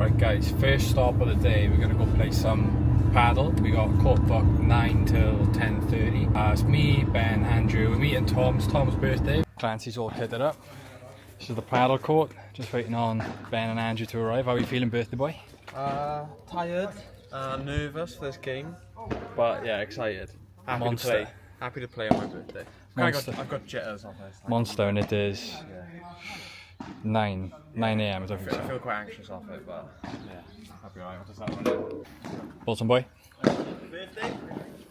Right guys, first stop of the day, we're going to go play some padel. We got court book 9 till 10:30. It's me, Ben, Andrew, we're meeting Tom's birthday. Clancy's all kitted up. This is the padel court, just waiting on Ben and Andrew to arrive. How are you feeling, birthday boy? Tired, nervous for this game, but yeah, excited. Happy to play on my birthday. I've got jitters on this. Monster, and it is 9 a.m. I feel quite anxious off it, but yeah, I'll be alright. I'll just have one. Bolton boy? Birthday?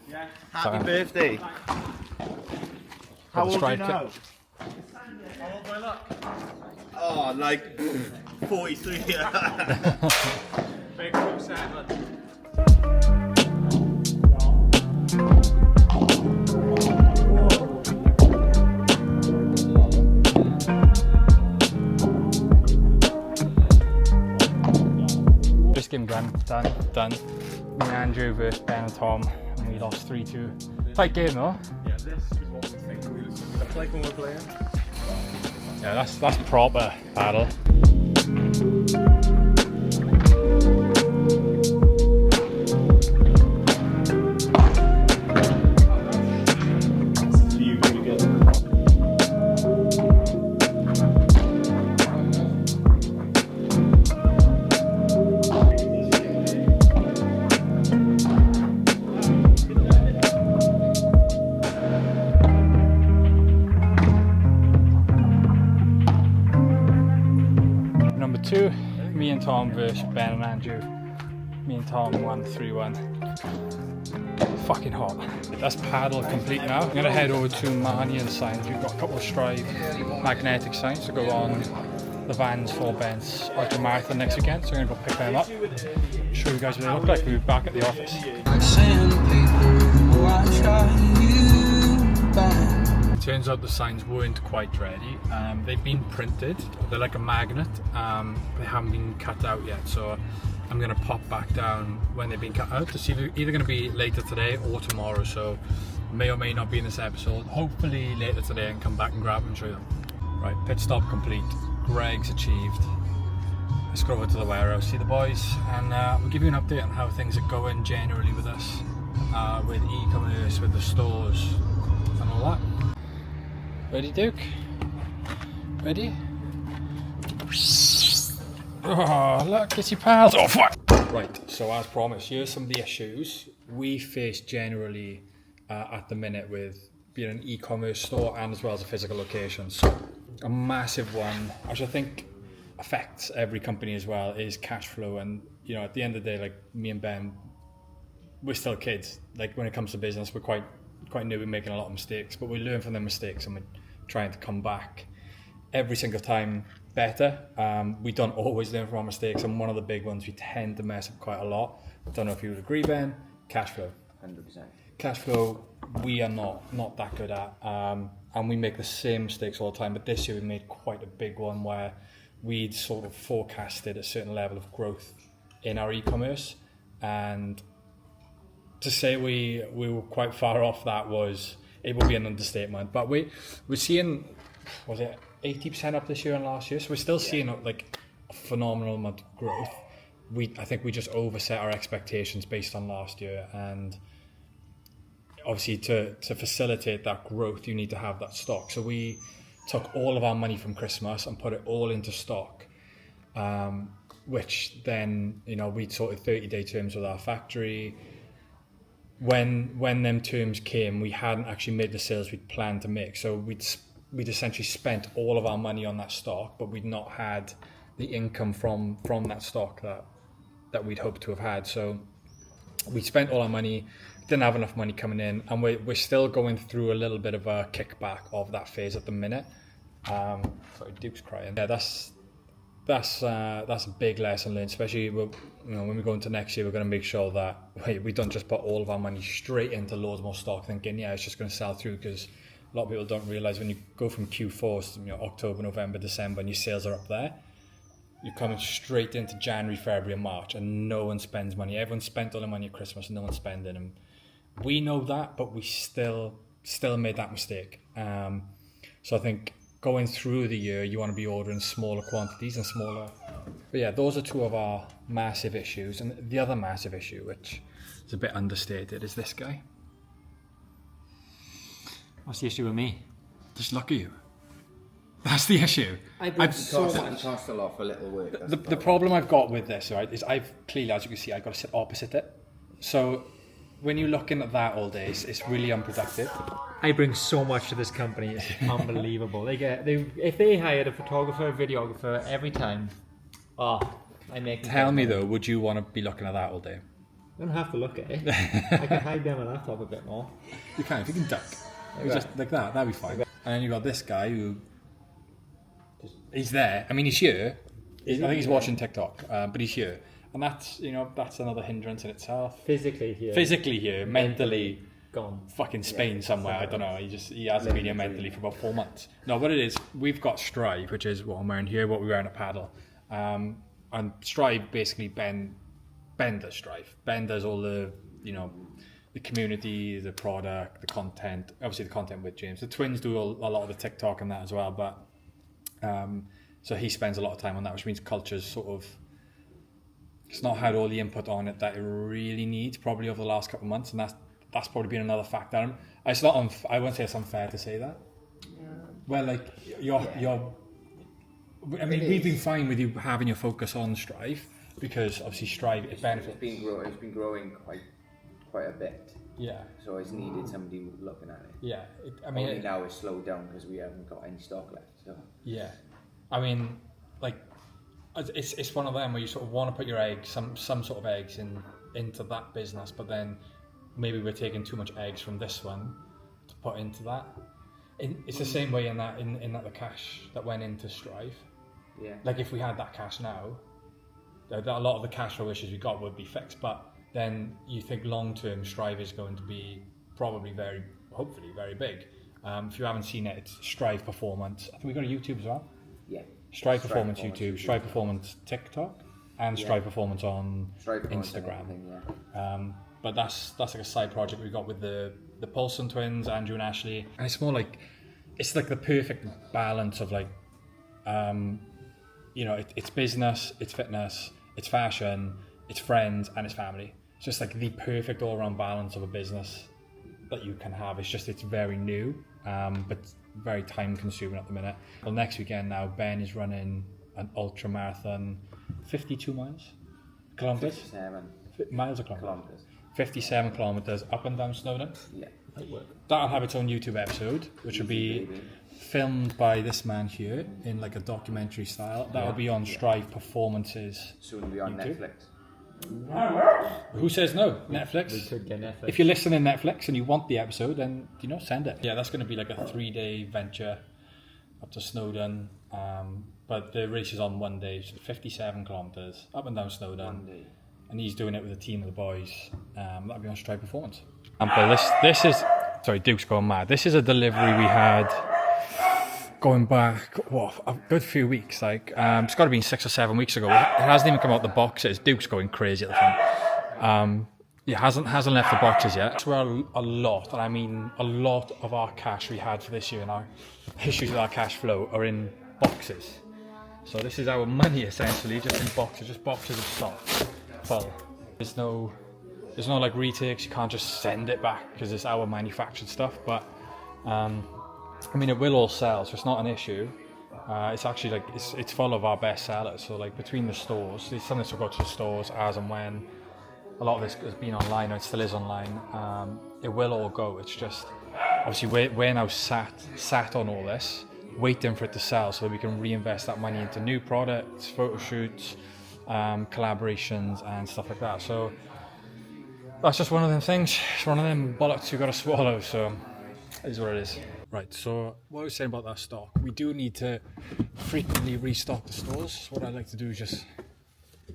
Yeah. Happy birthday. How old are you now? How old do I look? Oh, like 43. Big 7. Game done. Me and Andrew versus Ben and Tom, and we lost 3-2. Tight game though. Yeah, this is what we think we look like when we're playing. Yeah, that's proper paddle. Me and Tom versus Ben and Andrew. Me and Tom won 3-1. Fucking hot. That's paddle complete now. I'm gonna head over to Marnian signs. We've got a couple of Strive magnetic signs to go on the vans for Ben's ultra marathon next weekend. So I'm gonna go pick them up. Show you guys what they look like. We'll be back at the office. Turns out the signs weren't quite ready. They've been printed. They're like a magnet. They haven't been cut out yet, so I'm gonna pop back down when they've been cut out to see if they're either gonna be later today or tomorrow. So may or may not be in this episode. Hopefully later today, and come back and grab them and show them. Right, pit stop complete. Greg's achieved. Let's go over to the warehouse, see the boys, and we'll give you an update on how things are going generally with us, with e-commerce, with the stores, and all that. Ready, Duke? Ready? Oh, look, it's your pals. Oh, fuck! Right, so as promised, here's some of the issues we face generally at the minute with being an e-commerce store and as well as a physical location. So, a massive one, which I think affects every company as well, is cash flow. And, you know, at the end of the day, like me and Ben, we're still kids. Like, when it comes to business, we're quite new, we're making a lot of mistakes, but we learn from the mistakes and we're trying to come back every single time better. We don't always learn from our mistakes, and one of the big ones we tend to mess up quite a lot. I don't know if you would agree, Ben. Cash flow. 100%. Cash flow, we are not that good at, and we make the same mistakes all the time. But this year we made quite a big one where we'd sort of forecasted a certain level of growth in our e-commerce, and to say we were quite far off that it would be an understatement. But we're seeing, was it 80% up this year and last year? So we're still seeing like a phenomenal amount of growth. I think we just overset our expectations based on last year, and obviously to facilitate that growth you need to have that stock. So we took all of our money from Christmas and put it all into stock, which then, you know, we'd sorted 30-day terms with our factory. When them terms came, we hadn't actually made the sales we'd planned to make. So we'd essentially spent all of our money on that stock, but we'd not had the income from that stock that we'd hoped to have had. So we spent all our money, didn't have enough money coming in, and we're still going through a little bit of a kickback of that phase at the minute. Sorry, Duke's crying. Yeah, that's a big lesson learned, especially when we go into next year. We're going to make sure that we don't just put all of our money straight into loads more stock thinking it's just going to sell through, because a lot of people don't realize when you go from Q4 to October, November, December, and your sales are up there, you're coming straight into January, February and March, and no one spends money. Everyone spent all their money at Christmas and no one's spending, and we know that, but we still made that mistake. So I think going through the year, you want to be ordering smaller quantities and smaller. But yeah, those are two of our massive issues. And the other massive issue, which is a bit understated, is this guy. What's the issue with me? Just look at you. That's the issue. It costs a lot for little work. The problem I've got with this, right, is I've clearly, as you can see, I've got to sit opposite it. So when you're looking at that all day, it's really unproductive. I bring so much to this company. It's unbelievable. If they hired a photographer, a videographer every time, I make. Tell me though, would you want to be looking at that all day? I don't have to look at it. I can hide behind my laptop a bit more. You can, if you can duck. Just like that, that'd be fine. And then you've got this guy who, he's there. I mean, he's here. I think he's watching TikTok, but he's here. And that's, that's another hindrance in itself. Physically here. Mentally gone. Fucking Spain somewhere. I don't know. He hasn't been here mentally for about 4 months. No, what it is, we've got Strive, which is what I'm wearing here, what we're wearing at Padel. And Strive basically Ben does Strive. Ben does all the, the community, the product, the content. Obviously the content with James. The twins do a lot of the TikTok and that as well, but so he spends a lot of time on that, which means culture's sort of, it's not had all the input on it that it really needs probably over the last couple of months, and that's probably been another factor. It's not I won't say it's unfair to say that. Well, like you're I mean, we've been fine with you having your focus on Strive because obviously Strive it benefits. It's been growing quite a bit. Yeah. So it's needed somebody looking at it. Yeah. Only now it's slowed down because we haven't got any stock left. So. Yeah. I mean, like, it's one of them where you sort of want to put your eggs, some sort of eggs into that business, but then maybe we're taking too much eggs from this one to put into that. It's the same way in that the cash that went into Strive. Yeah. Like if we had that cash now, a lot of the cash flow issues we got would be fixed. But then you think long term, Strive is going to be probably hopefully very big. If you haven't seen it, it's Strive Performance. I think we got a YouTube as well. Yeah. Strive Performance YouTube, Strive Performance TikTok, and Strive Performance on Instagram. But that's like a side project we got with the Paulson twins, Andrew and Ashley, and it's more like it's like the perfect balance of like, it's business, it's fitness, it's fashion, it's friends, and it's family. It's just like the perfect all-around balance of a business that you can have. It's very new, but very time-consuming at the minute. Well, next weekend now, Ben is running an ultra marathon, 52 kilometers. 57 miles or kilometers. 57 kilometers up and down Snowdon. Yeah. That'll have its own YouTube episode, which will be filmed by this man here in like a documentary style. That'll be on Strive Performances. Soon to be on YouTube. Netflix. Who says no? Netflix. We could get Netflix. If you're listening Netflix and you want the episode, then send it. Yeah, that's going to be like a 3-day venture up to Snowdon. But the race is on one day, so 57 kilometers up and down Snowdon. 1 day. And he's doing it with a team of the boys. That'll be on Strive Performance. This is, sorry, Duke's going mad. This is a delivery we had going back, a good few weeks. Like, it's got to be 6 or 7 weeks ago. It hasn't even come out the boxes. Duke's going crazy at the front. It hasn't left the boxes yet. That's where a lot, and I mean a lot of our cash we had for this year and our issues with our cash flow are in boxes. So this is our money essentially, just in boxes, just boxes of stock. Full. There's no like retakes. You can't just send it back because it's our manufactured stuff. But I mean, it will all sell, so it's not an issue. It's actually like it's full of our best sellers. So like between the stores, some of this will go to the stores as and when. A lot of this has been online, or it still is online. It will all go. It's just obviously we're now sat on all this, waiting for it to sell, so that we can reinvest that money into new products, photo shoots. Collaborations and stuff like that. So that's just one of them things. It's one of them bollocks you got to swallow. So it is what it is. Right. So what I was saying about that stock, we do need to frequently restock the stores. What I like to do is just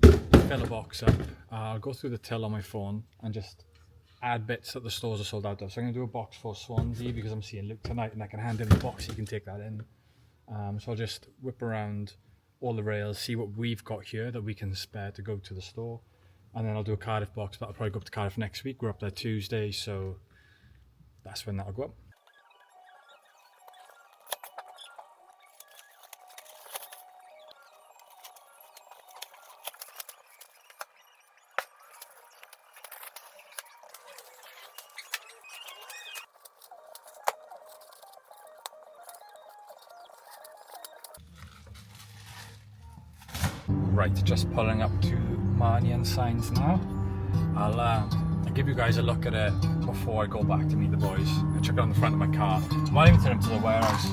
fill a box up. I'll go through the till on my phone and just add bits that the stores are sold out of. So I'm going to do a box for Swansea because I'm seeing Luke tonight, and I can hand him the box. He can take that in. So I'll just whip around all the rails, see what we've got here that we can spare to go to the store, and then I'll do a Cardiff box, but I'll probably go up to Cardiff next week. We're up there Tuesday, so that's when that'll go up. Right, just pulling up to Marnie and Signs now. I'll give you guys a look at it before I go back to meet the boys. I check it on the front of my car. I might even turn up to the warehouse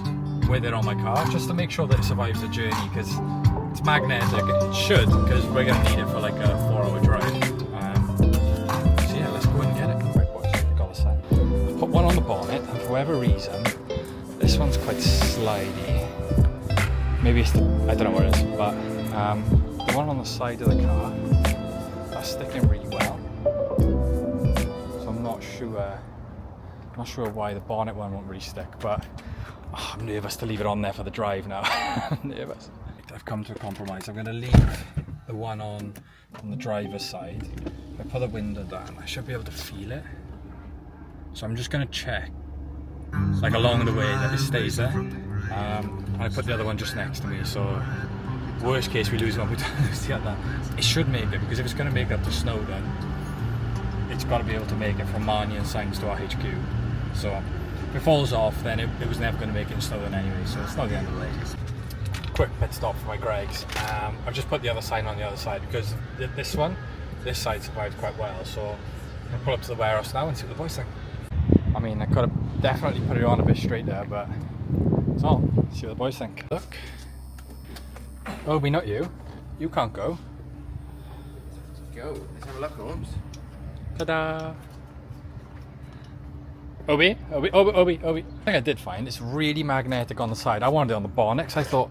with it on my car just to make sure that it survives the journey, because it's magnetic. It should, because we're going to need it for like a 4-hour drive. So yeah, let's go and get it. Right boys, got a sign. Put one on the bonnet, and for whatever reason, this one's quite slidey. Maybe it's I don't know what it is, but the one on the side of the car, that's sticking really well. So I'm not sure why the bonnet one won't really stick, but I'm nervous to leave it on there for the drive now. I'm nervous. I've come to a compromise. I'm going to leave the one on the driver's side. If I put the window down, I should be able to feel it. So I'm just going to check, like along the way, that it stays there. And I put the other one just next to me, so worst case we lose one, we don't lose the other. It should make it, because if it's going to make it up to Snowdon, it's got to be able to make it from Marnie and Signs to our HQ. So if it falls off, then it was never going to make it in Snowdon anyway, so it's not the end of the road. Quick pit stop for my Gregs. I've just put the other sign on the other side, because this side survived quite well, so I'll pull up to the warehouse now and see what the boys think. I mean, I could have definitely put it on a bit straight there, but it's on. See what the boys think. Look. Obi, not you. You can't go. Go. Let's have a look, Holmes. Ta-da! Obi. I think I did find it's really magnetic on the side. I wanted it on the bonnet because I thought,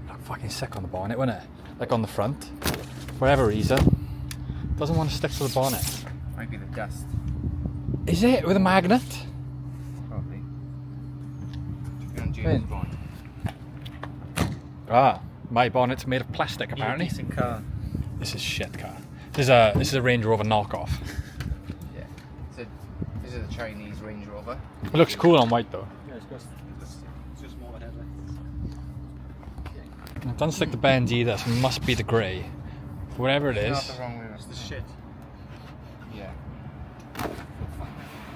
look fucking sick on the bonnet, wouldn't it? Like on the front. For whatever reason, doesn't want to stick to the bonnet. Might be the dust. Is it with a magnet? Probably. You're on James' bonnet. Ah, my bonnet's made of plastic apparently. Decent car. This is shit car. This is a Range Rover knockoff. Yeah. This is a Chinese Range Rover. It looks cool on white though. Yeah, it's just more of a headlight. It doesn't stick to bends either, so it must be the grey. Whatever it Not is. the wrong way around. It's the shit. Yeah.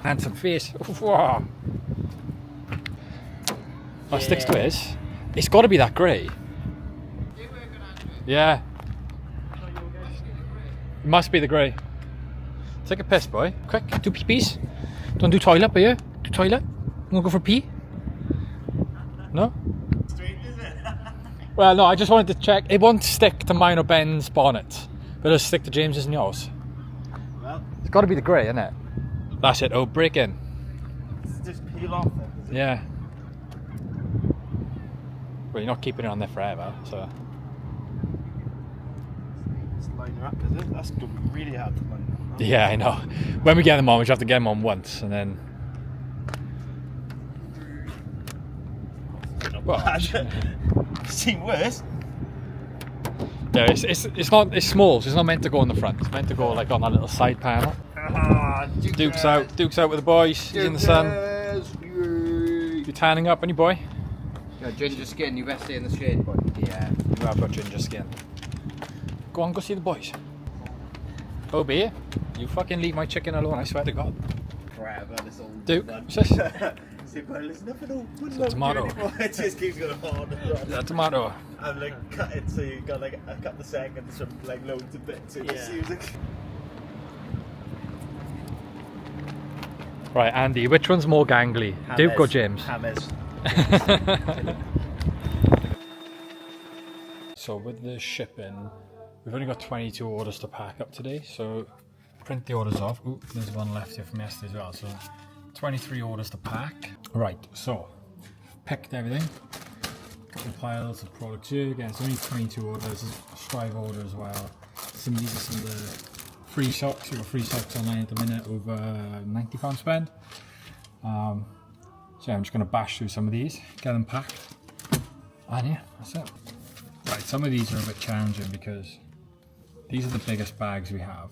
Handsome face. Oh, it sticks to his. It's got to be that grey. Yeah. It must be the grey. Take a piss, boy. Quick, do pee-pees. Don't do toilet, but yeah? Do toilet? You want to go for pee? No? Straight, is it? Well, no, I just wanted to check. It won't stick to mine or Ben's bonnet, but it'll stick to James's and yours. Well, It's got to be the grey, isn't it? That's it. Oh, break in. just peel off then, is it? Yeah. Well, you're not keeping it on there forever, so. It's line her up, is it? That's going to be really hard to line up. Yeah, I know. When we get them on, we just have to get them on once, and then. Well, I've seen worse. yeah, it's small, so it's not meant to go on the front. It's meant to go like on that little side panel. Duke's out with the boys. He's in the sun. You're tanning up, any boy? Your ginger skin, you best stay in the shade, boy. Yeah, you have got ginger skin. Go on, go see the boys. Obi, you fucking leave my chicken alone, I swear to God. Forever, this old Duke, man. what's this? See, but there's nothing open. It's a tomato. It just keeps going on and on. That tomato. I'm like, cut it so you got like a couple of seconds from like loads of bits. It just seems like. Right, Andy, which one's more gangly? Duke or James? Hammers. So with the shipping, we've only got 22 orders to pack up today, so print the orders off. Ooh, there's one left here from yesterday as well, so 23 orders to pack. Right, so picked everything. Couple of piles of products here. Again, it's only 22 orders. There's a Strive order as well. These are some of the free socks. You've got free socks online at the minute, over £90 spend. So yeah, I'm just going to bash through some of these, get them packed, and yeah, that's it. Right, some of these are a bit challenging because these are the biggest bags we have.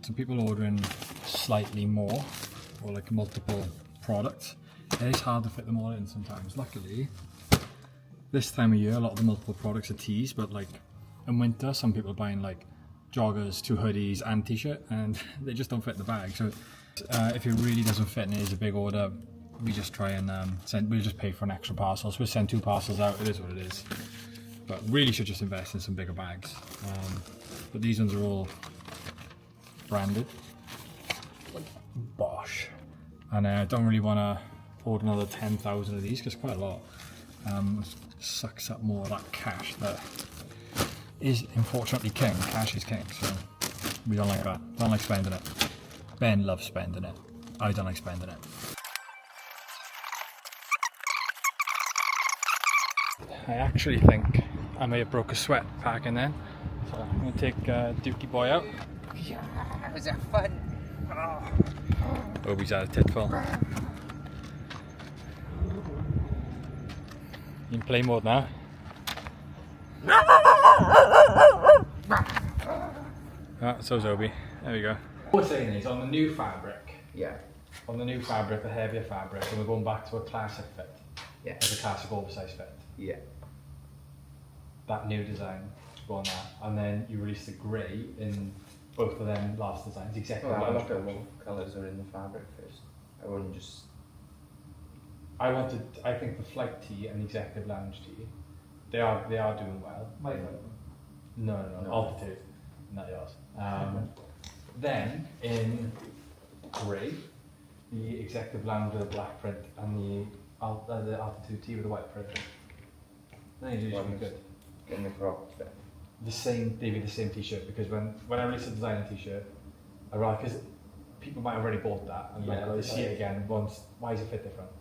So people ordering slightly more, or like multiple products, it is hard to fit them all in sometimes. Luckily, this time of year, a lot of the multiple products are tees, but like in winter, some people are buying like joggers, 2 hoodies and t-shirt, and they just don't fit in the bag. So if it really doesn't fit and it is a big order, we just try and we'll just pay for an extra parcel. So we'll send 2 parcels out, it is what it is. but really should just invest in some bigger bags. But these ones are all branded. Bosh. And I don't really want to hold another 10,000 of these because quite a lot. Sucks up more of that cash that is unfortunately king. Cash is king, so we don't like that. Don't like spending it. Ben loves spending it. I don't like spending it. I actually think I may have broke a sweat packing then. So I'm going to take Dookie Boy out. Yeah, was that fun? Obi's had a titful. In play mode now. So's Obi. There we go. What we're saying is on the new fabric. Yeah. On the new fabric, the heavier fabric, and we're going back to a classic fit. Yeah. Like a classic oversized fit. Yeah. That new design to go on that, and then you release the grey in both of them last designs. Exactly. Well, I look at what colours are in the fabric first. I wouldn't just. I think the flight tee and the executive lounge tee, they are doing well. My favorite. No, altitude, not yours. Then in grey, the executive lounge with a black print and the altitude tee with a white print. Then it's usually good. In the cropped bit. They'd be the same t-shirt, because when I release a designer t-shirt, I rather, because people might have already bought that and Yeah, they see it again once. Why is it fit different?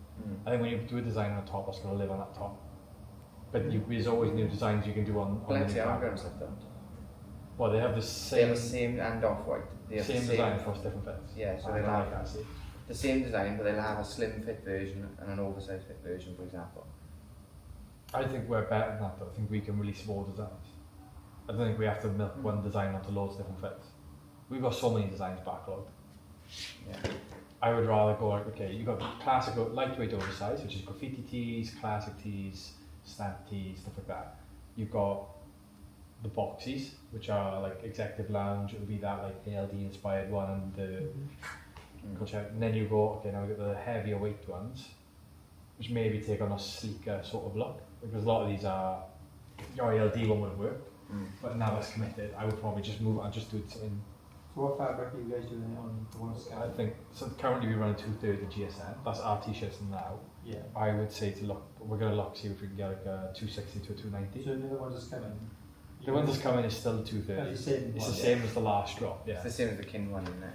I think when you do a design on the top, it's going to live on that top. But there's always new designs you can do on the new fabric. Well, they have the same. They have the same and off-white. They have Same the design across different fits. Yeah, so I they'll don't have like that, see. the same design, but they'll have a slim fit version and an oversized fit version, for example. I think we're better than that though. I think we can release more designs. I don't think we have to milk one design onto loads of different fits. We've got so many designs backlogged. Yeah. I would rather go like, okay, you've got classic lightweight oversized, which is graffiti tees, classic tees, stamp tees, stuff like that. You've got the boxies, which are like executive lounge. It would be that like ALD inspired one, and the and then you go, okay, now we got the heavier weight ones, which maybe take on a sleeker sort of look, because a lot of these are your ALD one would have worked, but now it's committed. I would probably just move and just do it in. So what fabric are you guys doing on the one scale? I think so. Currently we run a 2/3 of GSM. That's our t-shirts now. Yeah. I would say to look. We're gonna look, see if we can get like a 260 to a 290. So the other ones that's coming. The one that's coming is still 230. That's the same It's one, the same as the last drop. Yeah. It's the same as the kin one, isn't it?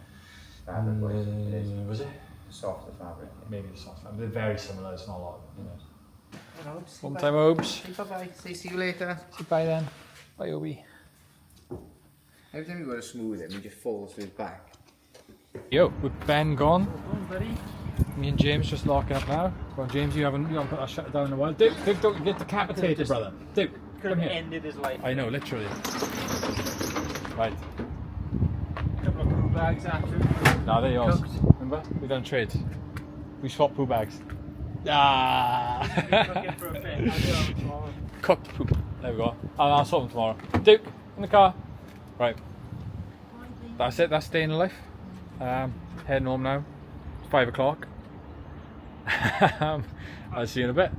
Fabric wise, it is. Was it? Softer fabric. Yeah. Maybe the soft. They're very similar. It's not a lot. You know. One time, Obes. Bye bye. See you later. Say bye then. Bye, Obi. Every time you go to smooth him, he just falls to his back. Yo, with Ben gone, buddy. me and James just locking up now. Well, James, you haven't put our shut down in a while. Duke, don't get decapitated, brother. Duke, Could come have here. ended his life. I know, literally. Right. A couple of poo bags after. Nah, they're yours. Cooked. Remember? We done trades. We swapped poo bags. Ah! Looking for a fit. I'll do it tomorrow. Cooked poop. There we go. I'll swap them tomorrow. Duke, in the car. Right. That's it. That's day in the life. Heading home now. It's 5 o'clock. I'll see you in a bit.